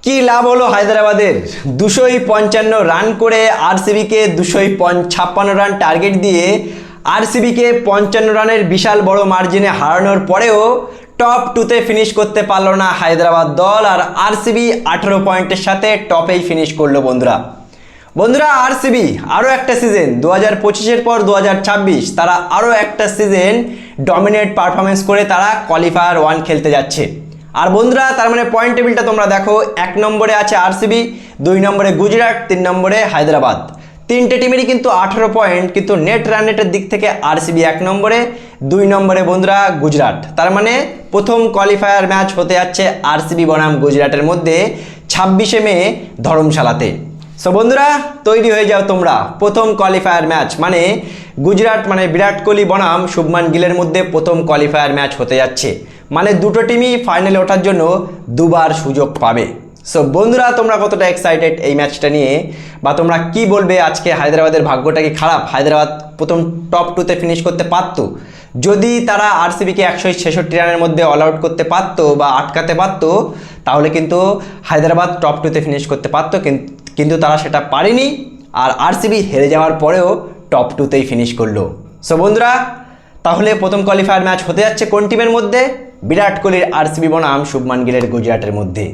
কি লাভ হলো হায়দ্রাবাদের 255 রান করে আরসিবিকে 256 রান টার্গেট দিয়ে আরসিবিকে 55 রানের বিশাল বড় মার্জিনে হারানোর পরেও টপ 2তে ফিনিশ করতে পারলো না হায়দ্রাবাদ দল। আর আরসিবি 18 পয়েন্টের সাথে টপেই ফিনিশ করলো। বন্ধুরা আরসিবি আরও একটা সিজন 2025-এর পর 2026 তারা আরও একটা সিজন ডমিনেট পারফরমেন্স করে তারা কোয়ালিফায়ার 1 খেলতে যাচ্ছে। আর বন্ধুরা তার মানে পয়েন্ট টেবিলটা তোমরা দেখো, 1 নম্বরে আছে আরসিবি, 2 নম্বরে গুজরাট, 3 নম্বরে হায়দ্রাবাদ। তিনটে টিমেরই কিন্তু 18 পয়েন্ট, কিন্তু নেট রান রেটের দিক থেকে আরসিবি 1 নম্বরে, 2 নম্বরে বন্ধুরা গুজরাট। তার মানে প্রথম কোয়ালিফায়ার ম্যাচ হতে যাচ্ছে আরসিবি বনাম গুজরাটের মধ্যে 26শে মে ধর্মশালাতে। সো বন্ধুরা তৈরি হয়ে যাও তোমরা, প্রথম কোয়ালিফায়ার ম্যাচ মানে গুজরাট মানে বিরাট কোহলি বনাম শুভমান গিলের মধ্যে প্রথম কোয়ালিফায়ার ম্যাচ হতে যাচ্ছে। মানে দুটো টিমই ফাইনালে ওঠার জন্য দুবার সুযোগ পাবে। সো বন্ধুরা তোমরা কতটা এক্সাইটেড এই ম্যাচটা নিয়ে, বা তোমরা কি বলবে আজকে হায়দ্রাবাদের ভাগ্যটা কি খারাপ? হায়দ্রাবাদ প্রথম টপ 2তে ফিনিশ করতে পারতো, যদি তারা আরসিবিকে 166 রানের মধ্যে অল আউট করতে পারতো বা আটকাতে পারতো, তাহলে কিন্তু হায়দ্রাবাদ টপ 2তে ফিনিশ করতে পারতো, কিন্তু তারা সেটা পারেনি। আর আরসিবি হেরে যাওয়ার পরেও টপ 2তেই ফিনিশ করলো। সো বন্ধুরা তাহলে প্রথম কোয়ালিফায়ার ম্যাচ হতে যাচ্ছে কোন টিমের মধ্যে? বিরাট কোহলির আরসিবি বনাম শুভমান গিলের গুজরাটের মধ্যে।